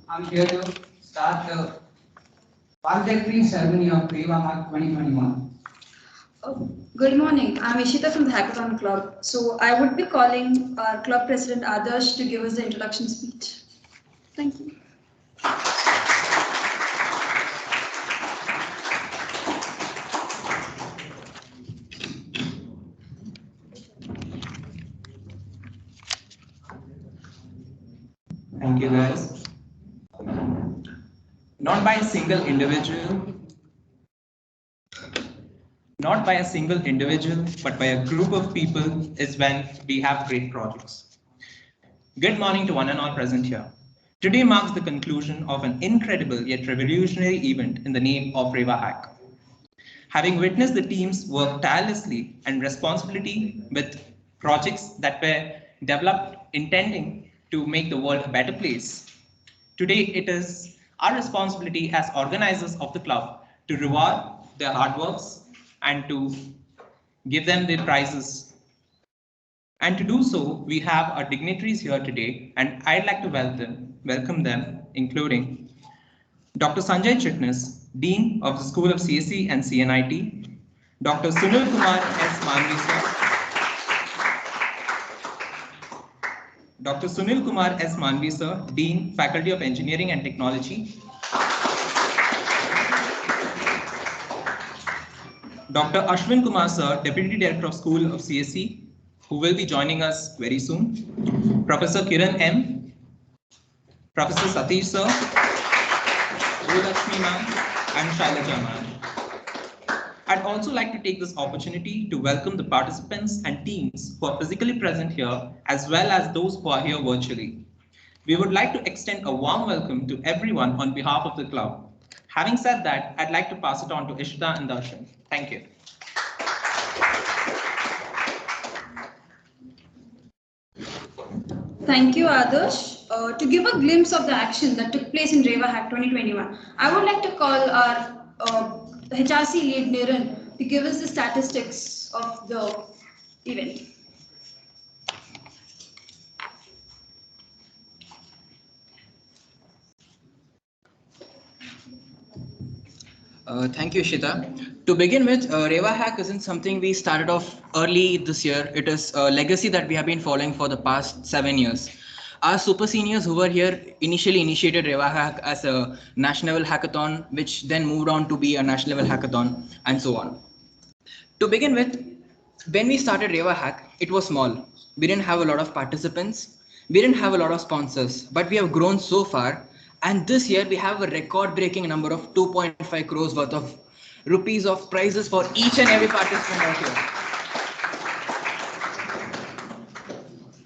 I'm here to start the valedictory ceremony of Reva Hack 2021. Oh, good morning. I'm Ishita from the Hackathon Club. So I would be calling our club president Adarsh to give us the introduction speech. Thank you. Thank you, guys. Not by a single individual, not by a single individual, but by a group of people is when we have great projects. Good morning to one and all present here. Today marks the conclusion of an incredible yet revolutionary event in the name of Reva Hack. Having witnessed the teams work tirelessly and responsibility with projects that were developed intending to make the world a better place, today it is our responsibility as organizers of the club to reward their hard works and to give them their prizes. And to do so, we have our dignitaries here today, and I'd like to welcome them, including Dr. Sanjay Chitnis, Dean of the School of CSE and CNIT, Dr. Sunil Kumar S. Manvi sir, Dr. Sunil Kumar S. Manvi sir, Dean, Faculty of Engineering and Technology, Dr. Ashwin Kumar sir, Deputy Director of School of CSE, who will be joining us very soon, Professor Kiran M, Professor Satish sir, Lakshmi ma'am, and Shailaja ma'am. I'd also like to take this opportunity to welcome the participants and teams who are physically present here, as well as those who are here virtually. We would like to extend a warm welcome to everyone on behalf of the club. Having said that, I'd like to pass it on to Ishita and Darshan. Thank you. Thank you, Adarsh. To give a glimpse of the action that took place in Reva Hack 2021, I would like to call our HRC lead Niran to give us the statistics of the event. Thank you, Ishita. To begin with, Reva Hack isn't something we started off early this year. It is a legacy that we have been following for the past 7 years. Our super seniors who were here initially initiated Reva Hack as a national level hackathon, which then moved on to be a national level hackathon, and so on. To begin with, when we started Reva Hack, it was small. We didn't have a lot of participants. We didn't have a lot of sponsors, but we have grown so far. And this year we have a record-breaking number of 2.5 crores worth of rupees of prizes for each and every participant out here.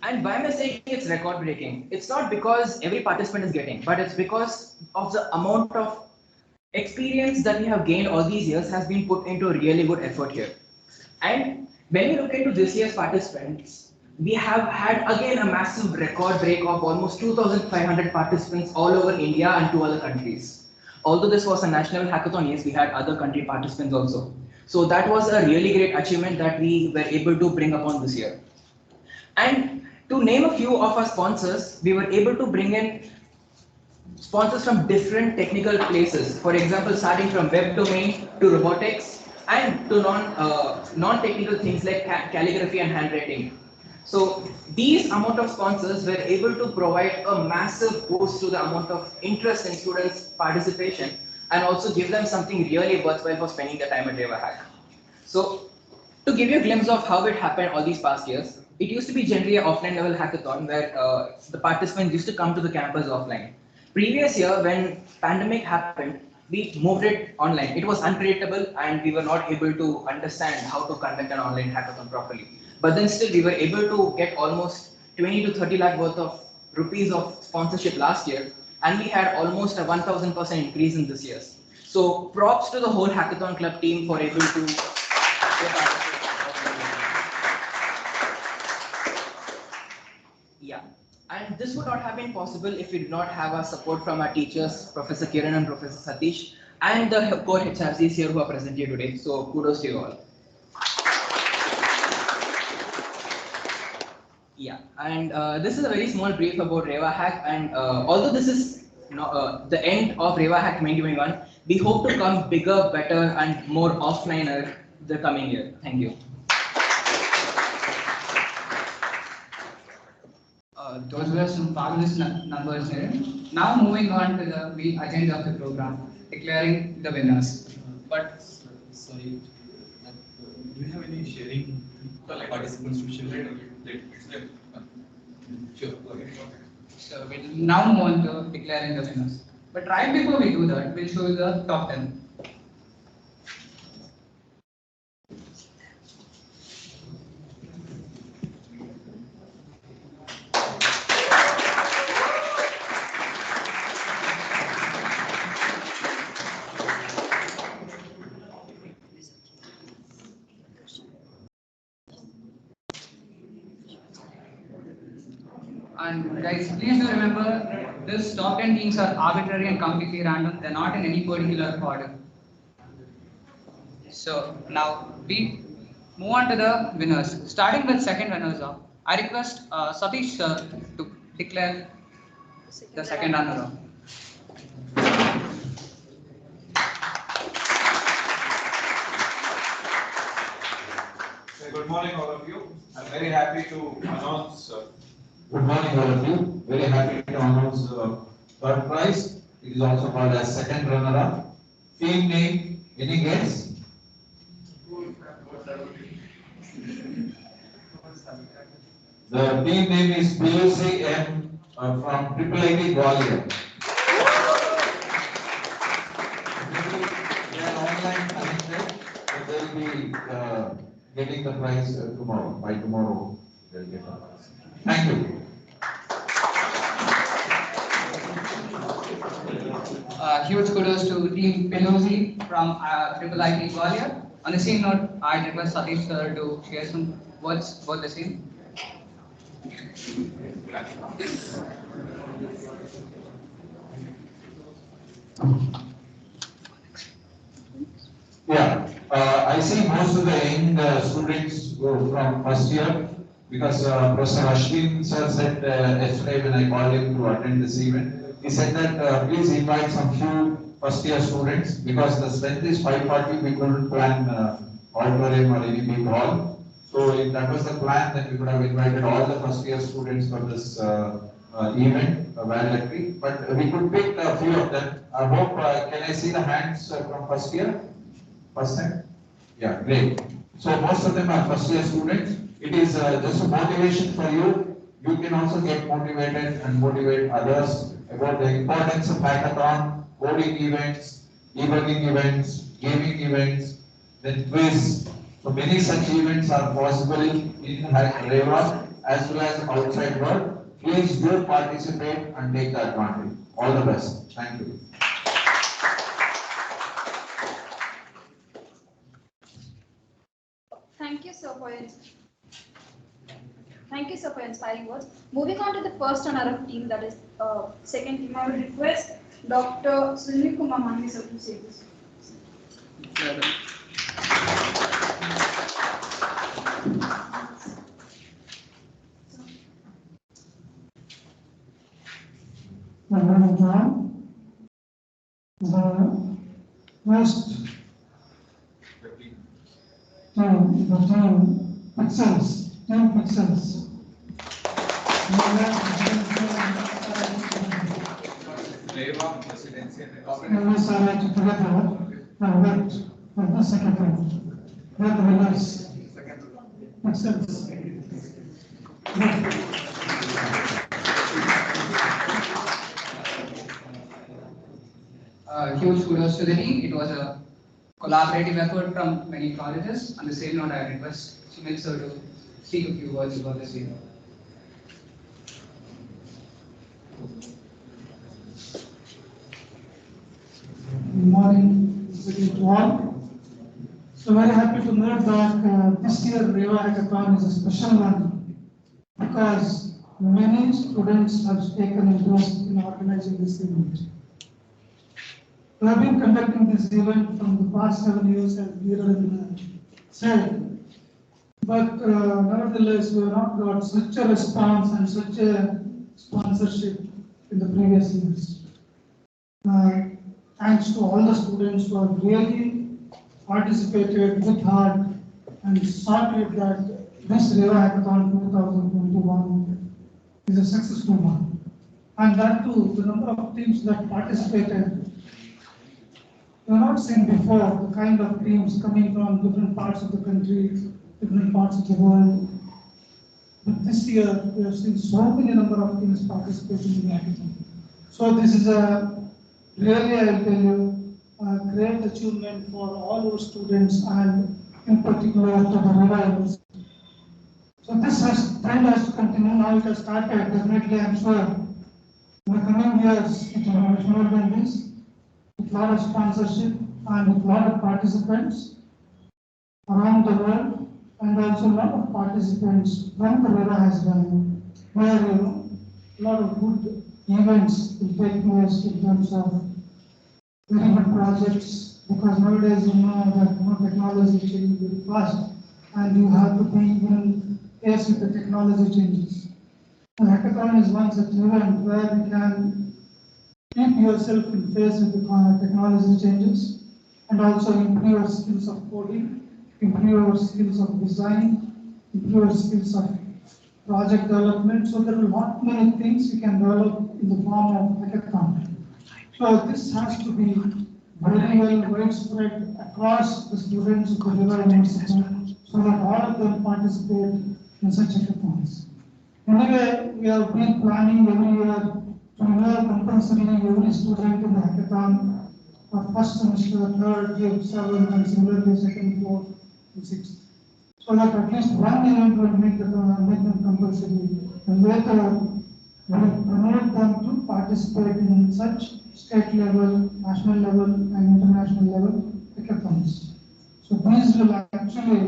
And why am I saying it's record-breaking? It's not because every participant is getting, but it's because of the amount of experience that we have gained all these years has been put into a really good effort here. And when you look into this year's participants, we have had again a massive record break of almost 2,500 participants all over India and two other countries. Although this was a national hackathon, yes, we had other country participants also. So that was a really great achievement that we were able to bring upon this year. And to name a few of our sponsors, we were able to bring in sponsors from different technical places. For example, starting from web domain to robotics and to non-technical things like calligraphy and handwriting. So these amount of sponsors were able to provide a massive boost to the amount of interest in students' participation and also give them something really worthwhile for spending their time at Reva Hack. So to give you a glimpse of how it happened all these past years, it used to be generally an offline level hackathon where the participants used to come to the campus offline. Previous year, when pandemic happened, we moved it online. It was unpredictable and we were not able to understand how to conduct an online hackathon properly. But then still we were able to get almost 20 to 30 lakh worth of rupees of sponsorship last year, and we had almost a 1000% increase in this year. So props to the whole hackathon club team for able to yeah. And this would not have been possible if we did not have our support from our teachers, Professor Kiran and Professor Satish, and the core HRCs here who are present here today. So kudos to you all. Yeah, and this is a very small brief about Reva Hack, and although this is the end of Reva Hack 2021. We hope to come bigger, better, and more offliner the coming year. Thank you. Those were some fabulous numbers there. Now moving on to the main agenda of the program, declaring the winners. But Sorry, do you have any sharing participants to share? Sure, go ahead. so we'll now move on to declaring the winners. But right before we do that, we'll show you the top 10. And guys, please do remember, this top 10 teams are arbitrary and completely random. They're not in any particular order. So now we move on to the winners. Starting with second runners up, I request Satish sir to declare the second runner up. Good morning, all of you. I'm very happy to announce. Good morning, all of you. Very happy to announce third prize. It is also called as second runner-up. Team name, any guess? The team name is PUCM from IIIT Gwalior. They are online connected, but they will be getting the prize tomorrow. By tomorrow, they will get the prize. Thank you. Huge kudos to Team Pelosi from IIT Gwalior. On the same note, I request Satish sir to share some words about the same. Yeah, I see most of the young students from first year because Professor Ashwin sir said yesterday when I called him to attend this event, he said that please invite some few first year students because the strength is 540, we couldn't plan auditorium or any big hall. So if that was the plan, then we could have invited all the first year students for this event, validly. But we could pick a few of them. I hope, can I see the hands from first year? First time? Yeah, great. So most of them are first year students. It is just a motivation for you. You can also get motivated and motivate others about the importance of hackathon, coding events, e-learning events, gaming events, then quiz. So many such events are possible in Reva as well as outside world. Please do participate and take the advantage. All the best. Thank you. Thank you, sir, for inspiring words. Moving on to the first runner-up team, that is second team, I would request Dr. Sunil Kumar Mani sir to say this. The first team pixels. Reva presidency and Members are together and worked for the second round. They are the winners. Pixels. Huge kudos to the team. It was a collaborative effort from many colleges. On the same note, I request Sunil sir to speak a few words about this event. Good morning to all. So very happy to note that this year Reva Hackathon is a special one because many students have taken interest in organizing this event. We have been conducting this event from the past 7 years, as Veeran said, but nevertheless we have not got such a response and such a sponsorship in the previous years. Uh, Thanks to all the students who have really participated with heart and sorted that this Reva Hackathon 2021 is a successful one. And that too, the number of teams that participated, we have not seen before the kind of teams coming from different parts of the country, different parts of the world. But this year, we have seen so many number of teams participating in the hackathon. So this is a really, I will tell you, a great achievement for all our students and in particular to the Reva University. So this trend has to continue. Now it has started. Definitely, I'm sure in the coming years it will be much more than this, with a lot of sponsorship and with a lot of participants around the world, and also a lot of participants from the Reva has done, where a lot of good events will take place in terms of very good projects, because nowadays that technology is changing very fast, and you have to be in pace with the technology changes. The hackathon is one such event where you can keep yourself in phase with the technology changes, and also improve your skills of coding, improve your skills of design, improve your skills of project development. So there are a lot many things you can develop in the form of hackathon. So this has to be very well widespread across the students of the Reva University, so that all of them participate in such hackathons. Anyway, we have been planning every year to enroll compulsory every student in the hackathon for first semester, third, fifth, seventh, and similarly second, fourth, and sixth. So that at least one event will make them compulsory, and later we will promote them to participate in such state level, national level, and international level hackathons. So these will actually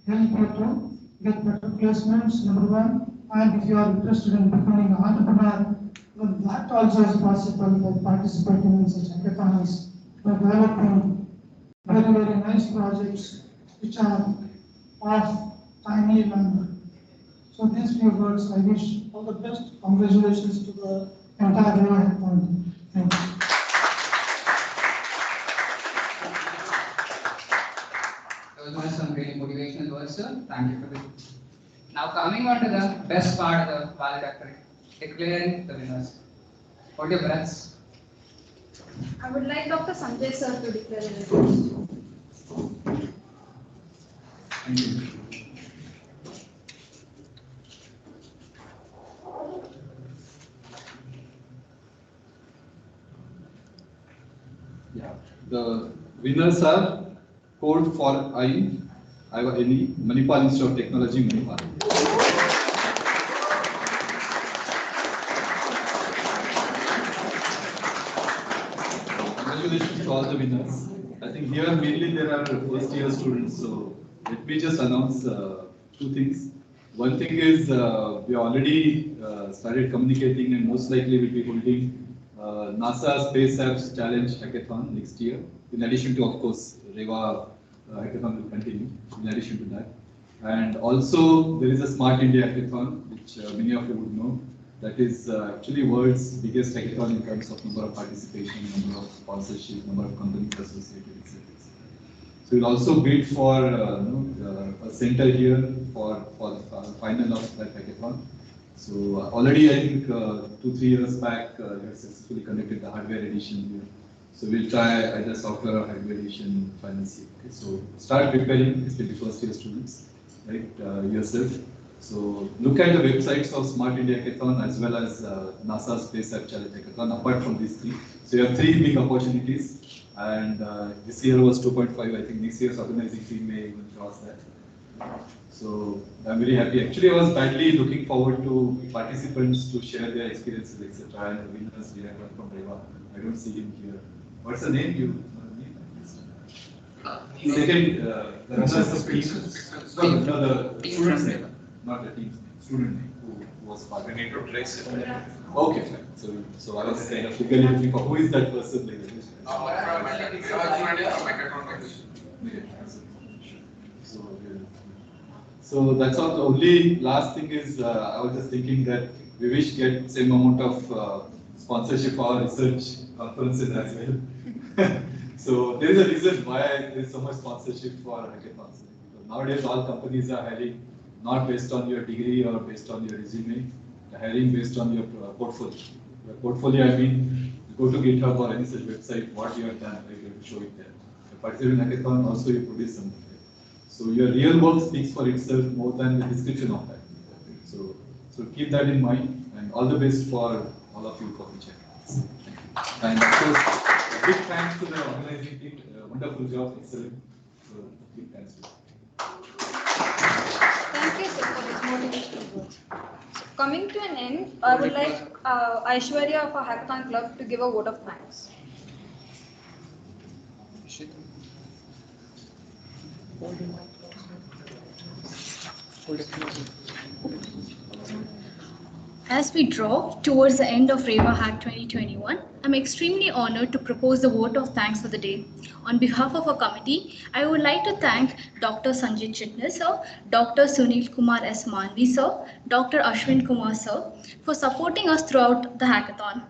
help you to get better placements, number one, and if you are interested in becoming an entrepreneur, then that also is possible by participating in such hackathons, by developing very, very nice projects which are of tiny number. So these few words, I wish all the best. Congratulations to the entire Reva hackathon. Thank you. Those were some really motivational words, sir. Thank you for this. Now coming on to the best part of the valedictory, declaring the winners. Hold your breaths. I would like Dr. Sanjay sir to declare the winners. Thank you. Yeah, the winners are Code for INI, Manipal Institute of Technology, Manipal. Congratulations to all the winners. I think here mainly there are first year students, so let me just announce two things. One thing is we already started communicating and most likely we'll be holding NASA Space Apps Challenge Hackathon next year. In addition to, of course, Reva Hackathon will continue, in addition to that. And also there is a Smart India Hackathon, which many of you would know. That is actually world's biggest hackathon in terms of number of participation, number of sponsorship, number of companies associated, etc. So we'll also bid for a center here for the final of that hackathon. So already I think 2-3 years back we have successfully conducted the hardware edition here. So we'll try either software or hardware edition finally. Okay, so start preparing, especially first year students, right? Yourself. So look at the websites of Smart India Hackathon as well as NASA Space App Challenge Hackathon. Apart from these three, so you have three big opportunities. And this year was 2.5. I think next year's organizing team may even cross that. So I'm very happy. Actually, I was badly looking forward to participants to share their experiences, etc. And the winners, we have one from Reva. I don't see him here. What's the name? Second, the runners of teams. No, the student's name, not the team's name. Student name who was part. We need to trace it. Okay, fine. So I was kind of looking for who is that person. So that's all. The only last thing is I was just thinking that we wish get same amount of sponsorship for our research conferences as well. So there is a reason why there is so much sponsorship for hackathons. Because nowadays all companies are hiring not based on your degree or based on your resume, they're hiring based on your portfolio. Your portfolio, I mean, you go to GitHub or any such website, what you have done, right? You have to show it there. You participate in hackathon, also you produce something. So your real work speaks for itself more than the description of that. So keep that in mind, and all the best for all of you for the hackathons. Thank you. And of course, a big thanks to the organizing team. Wonderful job, excellent. So big thanks to you. Thank you, sir, for this motivational words. So, coming to an end, I would like Aishwarya of our Hackathon Club to give a vote of thanks. As we draw towards the end of REVA Hack 2021, I'm extremely honored to propose the vote of thanks for the day. On behalf of our committee, I would like to thank Dr. Sanjay Chitnis sir, Dr. Sunil Kumar S. Manvi sir, Dr. Ashwin Kumar sir for supporting us throughout the hackathon.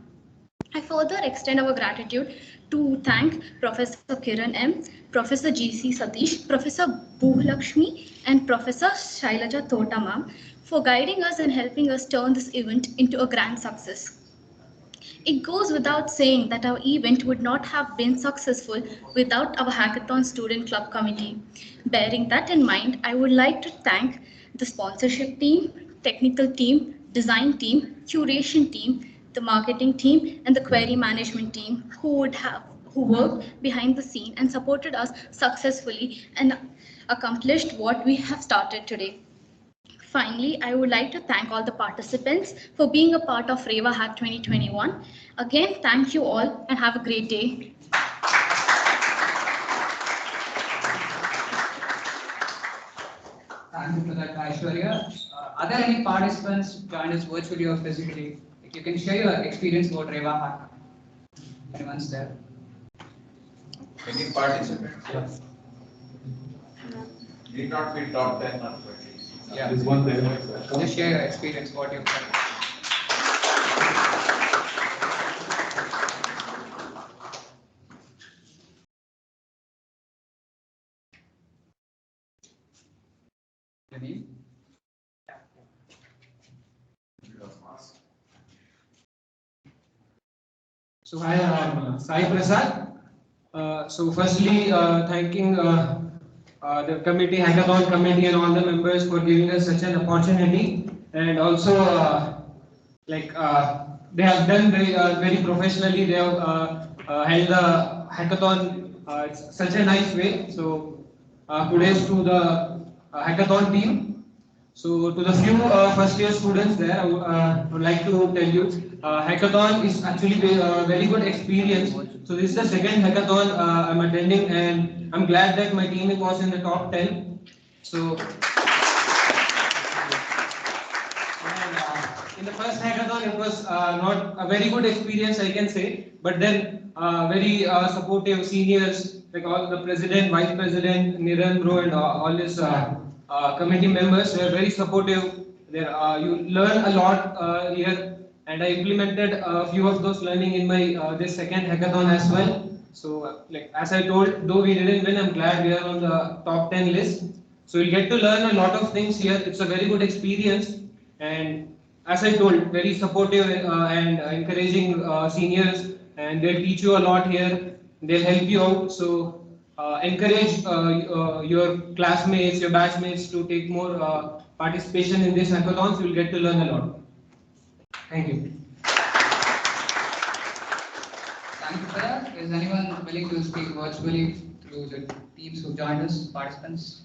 I further extend our gratitude to thank Professor Kiran M, Professor G.C. Satish, Professor Bhulalakshmi, and Professor Shailaja Tota ma'am for guiding us and helping us turn this event into a grand success. It goes without saying that our event would not have been successful without our Hackathon Student Club Committee. Bearing that in mind, I would like to thank the sponsorship team, technical team, design team, curation team, the marketing team, and the query management team who worked behind the scene and supported us successfully and accomplished what we have started today. Finally, I would like to thank all the participants for being a part of REVA Hack 2021. Again, thank you all and have a great day. Thank you for that, Aishwarya. Are there any participants joined us virtually or physically? Like you can share your experience about REVA Hack. Anyone's there? Any participants? Yes. Need not be top 10 or 20. Yeah. There's one there. Just share your experience, what you've done. Your name? So hi, I'm Sai Prasad. So firstly, thanking the committee, hackathon committee, and all the members for giving us such an opportunity, and also they have done very professionally. They have held the hackathon it's such a nice way. So kudos to the hackathon team. So to the few first year students there, I would like to tell you, hackathon is actually a very good experience. So this is the second hackathon I'm attending, and I'm glad that my team was in the top 10. So in the first hackathon, it was not a very good experience, I can say, but then very supportive seniors like all the president, vice president, Niran bro, and all his committee members were very supportive. There, you learn a lot here, and I implemented a few of those learning in my this second hackathon as well. So, like as I told, though we didn't win, I'm glad we are on the top 10 list. So you'll get to learn a lot of things here. It's a very good experience, and as I told, very supportive and encouraging seniors, and they'll teach you a lot here. They'll help you out. So encourage your classmates, your batchmates to take more participation in this hackathons. You'll get to learn a lot. Thank you. Thank you for that. Is anyone willing to speak virtually through the teams who joined us, participants?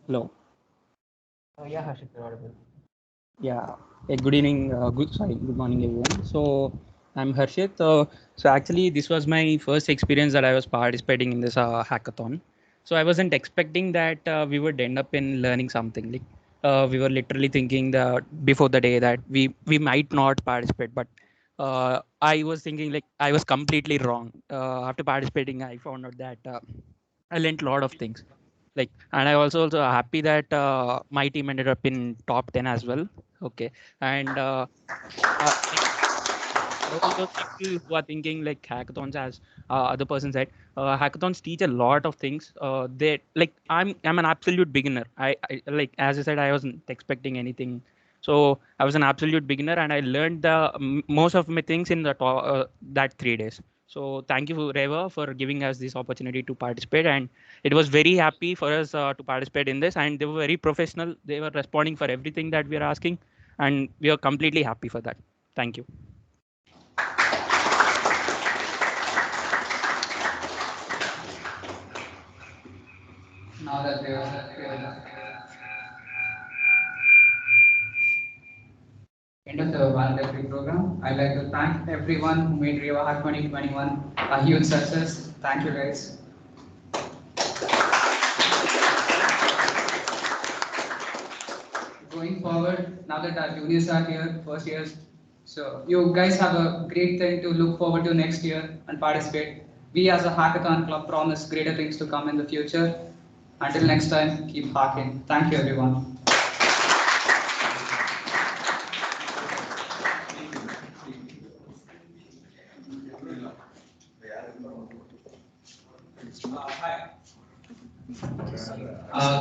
Hello. Yeah, Harshit, you're audible. Yeah. Good evening. Good morning, everyone. So, I'm Harshit. So actually, this was my first experience that I was participating in this hackathon. So I wasn't expecting that we would end up in learning something. Like we were literally thinking that before the day that we might not participate, but I was thinking like I was completely wrong. After participating, I found out that I learned a lot of things. Like, and I also happy that my team ended up in top 10 as well. Okay, and like, all those people who are thinking like hackathons, as other person said, hackathons teach a lot of things. They like I'm an absolute beginner. I like, as I said, I wasn't expecting anything, so I was an absolute beginner, and I learned most of my things in that 3 days. So thank you, Reva, for giving us this opportunity to participate, and it was very happy for us to participate in this, and they were very professional. They were responding for everything that we are asking, and we are completely happy for that. Thank you. Now that we are end of the Valedictory program, I'd like to thank everyone who made Reva Hack 2021 a huge success. Thank you, guys. Going forward, now that our juniors are here, first years, so you guys have a great thing to look forward to next year and participate. We as a hackathon club promise greater things to come in the future. Until next time, keep hacking. Thank you, everyone.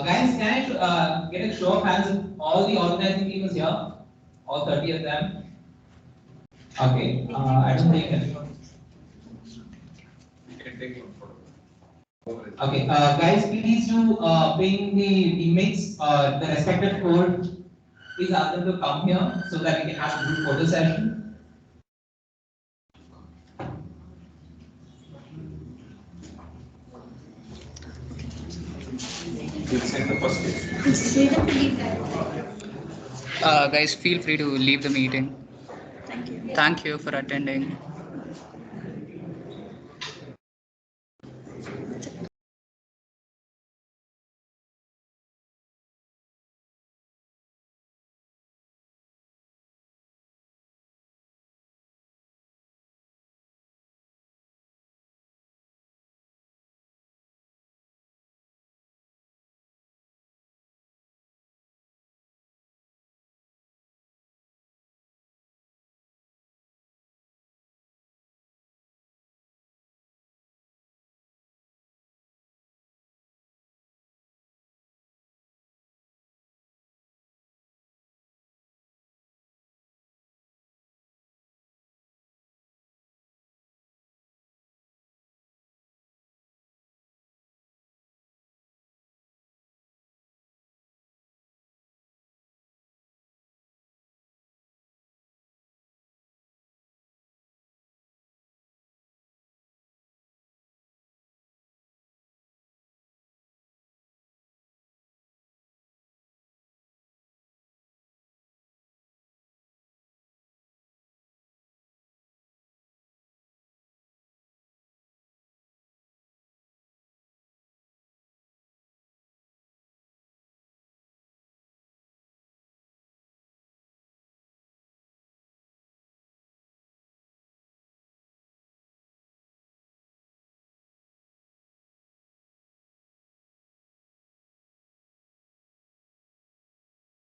Guys, can I get a show of hands if all the organizing team is here? All 30 of them? Okay, I don't think anyone. You can take one photo. Okay, guys, please do ping the teammates, the respective code. Please ask them to come here so that we can have a group photo session. Guys, feel free to leave the meeting. Thank you for attending.